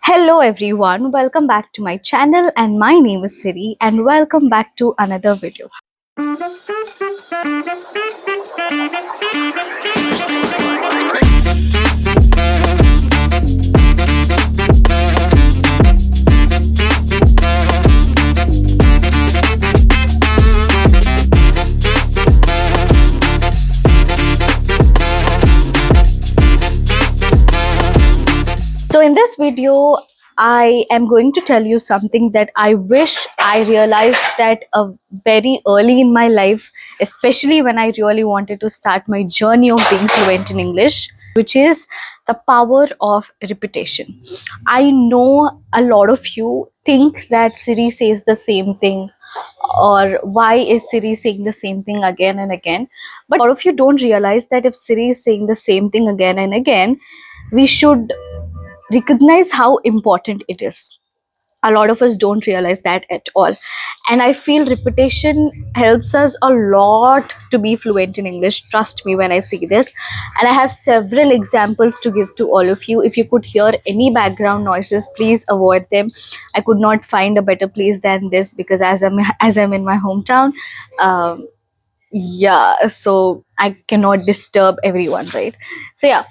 Hello everyone, welcome back to my channel and my name is Siri and welcome back to another video. So in this video, I am going to tell you something that I wish I realized that very early in my life, especially when I really wanted to start my journey of being fluent in English, which is the power of repetition. I know a lot of you think that Siri says the same thing, or why is Siri saying the same thing again and again. But a lot of you don't realize that if Siri is saying the same thing again and again, we should recognize how important it is. A lot of us don't realize that at all, and I feel repetition helps us a lot to be fluent in English. Trust me when I say this, and I have several examples to give to all of you. If you could hear any background noises, please avoid them. I could not find a better place than this because as I'm in my hometown, um, yeah, so I cannot disturb everyone, right? So yeah,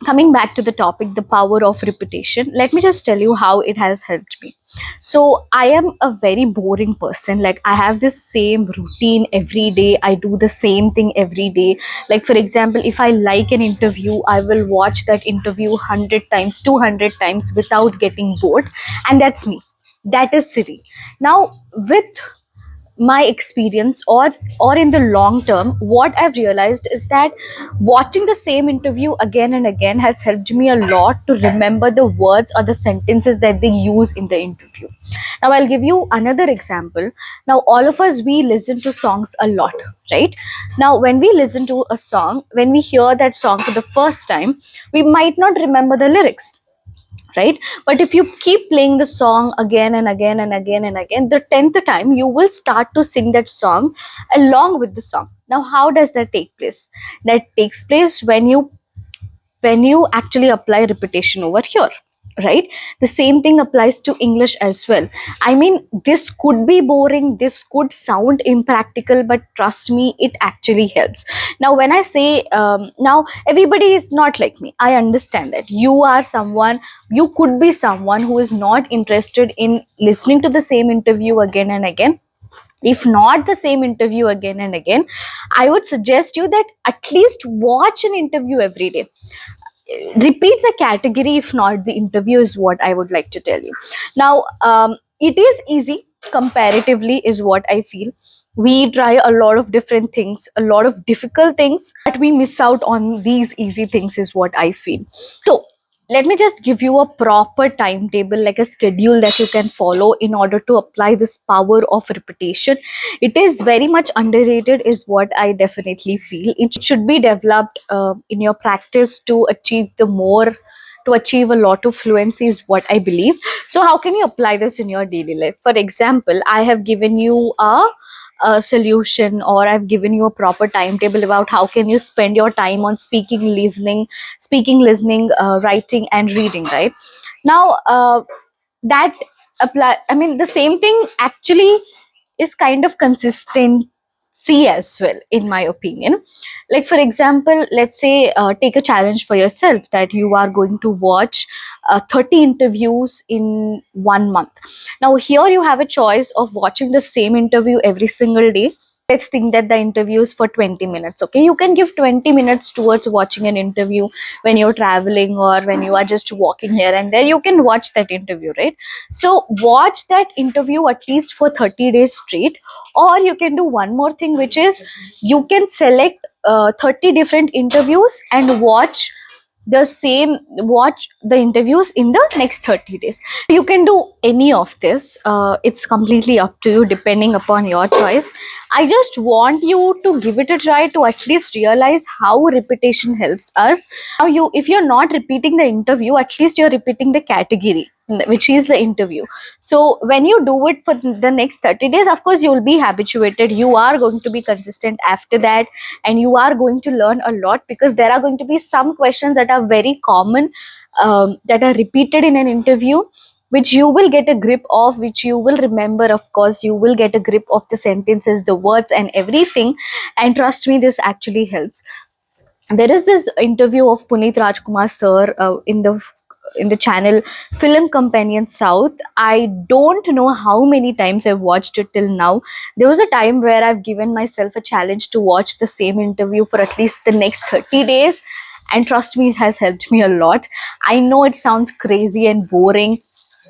coming back to the topic, the power of repetition, let me just tell you how it has helped me. So I am a very boring person. Like, I have this same routine every day. I do the same thing every day. Like, for example, if I like an interview, I will watch that interview 100 times, 200 times without getting bored. And that's me. That is Siri. Now, with my experience, or in the long term, what I've realized is that watching the same interview again and again has helped me a lot to remember the words or the sentences that they use in the interview. Now I'll give you another example. Now, all of us, we listen to songs a lot, right? Now when we listen to a song, when we hear that song for the first time, we might not remember the lyrics, right? But if you keep playing the song again and again and again and again, the 10th time you will start to sing that song along with the song. Now how does that take place? That takes place when you actually apply repetition over here, right? The same thing applies to English as well. I mean, this could be boring, this could sound impractical, but trust me, it actually helps. Now when I say, now everybody is not like me. I understand that you are someone, you could be someone who is not interested in listening to the same interview again and again. If not the same interview again and again, I would suggest you that at least watch an interview every day. Repeat the category, if not the interview, is what I would like to tell you. Now, it is easy comparatively, is what I feel. We try a lot of different things, a lot of difficult things, but we miss out on these easy things, is what I feel. So let me just give you a proper timetable, like a schedule that you can follow in order to apply this power of repetition. It is very much underrated, is what I definitely feel. It should be developed in your practice to achieve the more, to achieve a lot of fluency, is what I believe. So how can you apply this in your daily life? For example, I have given you a solution, or I've given you a proper timetable about how can you spend your time on speaking, listening, writing and reading, right? Now, that apply, I mean, the same thing actually is kind of consistency as well, in my opinion. Like, for example, let's say, take a challenge for yourself that you are going to watch 30 interviews in 1 month. Now here you have a choice of watching the same interview every single day. Let's think that the interview is for 20 minutes. Okay, you can give 20 minutes towards watching an interview when you're traveling, or when you are just walking here and there. You can watch that interview, right? So watch that interview at least for 30 days straight. Or you can do one more thing, which is you can select 30 different interviews and watch the interviews in the next 30 days. You can do any of this. It's completely up to you, depending upon your choice. I just want you to give it a try, to at least realize how repetition helps us. Now, if you're not repeating the interview, at least you're repeating the category, which is the interview. So when you do it for the next 30 days, of course you will be habituated, you are going to be consistent after that, and you are going to learn a lot, because there are going to be some questions that are very common that are repeated in an interview, which you will get a grip of, which you will remember. Of course, you will get a grip of the sentences, the words, and everything. And trust me, this actually helps. There is this interview of Puneet Rajkumar sir in the channel Film Companion South. I don't know how many times I've watched it till now. There was a time where I've given myself a challenge to watch the same interview for at least the next 30 days. And trust me, it has helped me a lot. I know it sounds crazy and boring,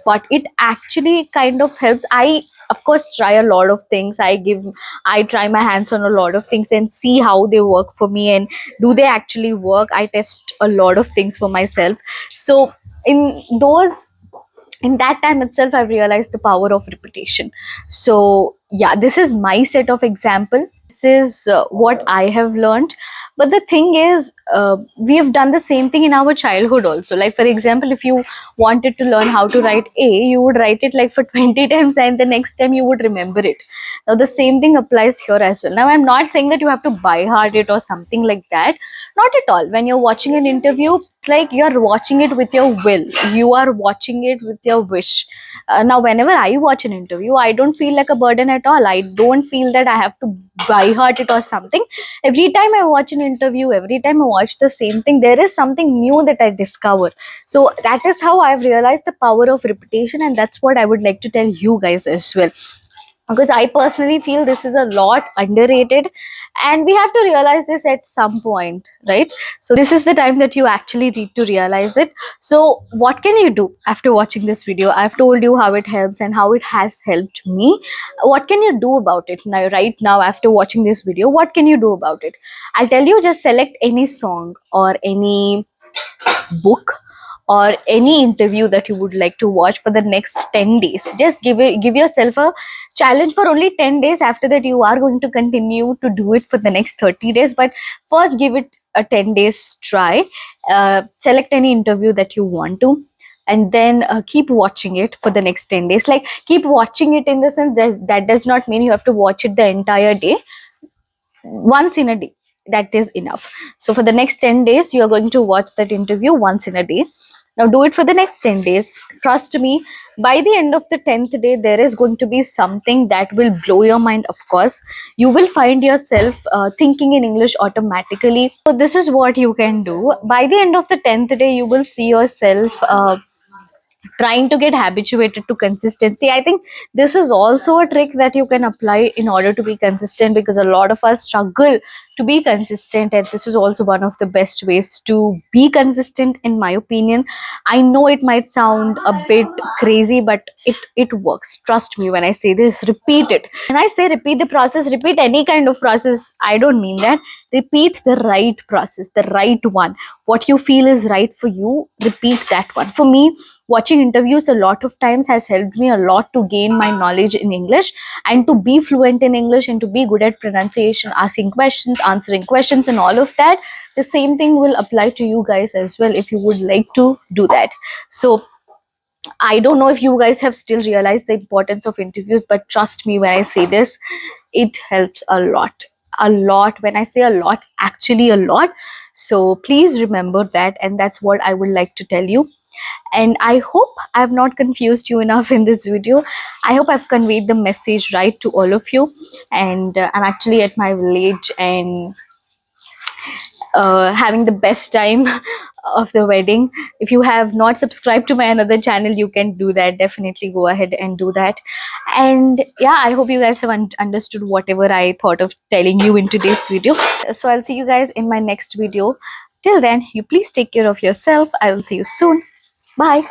but it actually kind of helps. I, of course, try a lot of things. I try my hands on a lot of things and see how they work for me, and do they actually work. I test a lot of things for myself. So in those in that time itself, I've realized the power of repetition. So yeah, this is my set of example. This is what I have learned. But the thing is, we have done the same thing in our childhood also. Like, for example, if you wanted to learn how to write A, you would write it like for 20 times, and the next time you would remember it. Now the same thing applies here as well. Now I'm not saying that you have to buy hard it or something like that. Not at all. When you're watching an interview, it's like you're watching it with your will. You are watching it with your wish. Now, whenever I watch an interview, I don't feel like a burden at all. I don't feel that I have to buy heart it or something. Every time I watch an interview, every time I watch the same thing, there is something new that I discover. So that is how I've realized the power of repetition, and that's what I would like to tell you guys as well, because I personally feel this is a lot underrated, and we have to realize this at some point, right? So this is the time that you actually need to realize it. So what can you do after watching this video? I've told you how it helps and how it has helped me. What can you do about it now, right now, after watching this video? What can you do about it? I'll tell you, just select any song or any book or any interview that you would like to watch for the next 10 days. Just give yourself a challenge for only 10 days. After that, you are going to continue to do it for the next 30 days, but first give it a 10 days try. Select any interview that you want to, and then keep watching it for the next 10 days. Like, keep watching it in the sense that that does not mean you have to watch it the entire day. Once in a day, that is enough. So for the next 10 days, you are going to watch that interview once in a day. Now do it for the next 10 days. Trust me, by the end of the 10th day, there is going to be something that will blow your mind. Of course, you will find yourself thinking in English automatically. So this is what you can do. By the end of the 10th day, you will see yourself trying to get habituated to consistency. I think this is also a trick that you can apply in order to be consistent, because a lot of us struggle to be consistent, and this is also one of the best ways to be consistent, in my opinion. I know it might sound a bit crazy, but it works. Trust me when I say this. Repeat it. When I say repeat the process, repeat any kind of process. I don't mean that. Repeat the right process, the right one. What you feel is right for you, repeat that one. For me, watching interviews a lot of times has helped me a lot to gain my knowledge in English, and to be fluent in English, and to be good at pronunciation, asking questions, answering questions, and all of that. The same thing will apply to you guys as well, if you would like to do that. So I don't know if you guys have still realized the importance of interviews, but trust me when I say this, it helps a lot. A lot. When I say a lot, actually a lot. So please remember that, and that's what I would like to tell you. And I hope I have not confused you enough in this video. I hope I've conveyed the message right to all of you. And I'm actually at my village, and having the best time of the wedding. If you have not subscribed to my another channel, you can do that. Definitely go ahead and do that. And yeah, I hope you guys have understood whatever I thought of telling you in today's video. So I'll see you guys in my next video. Till then, you please take care of yourself. I will see you soon. Bye.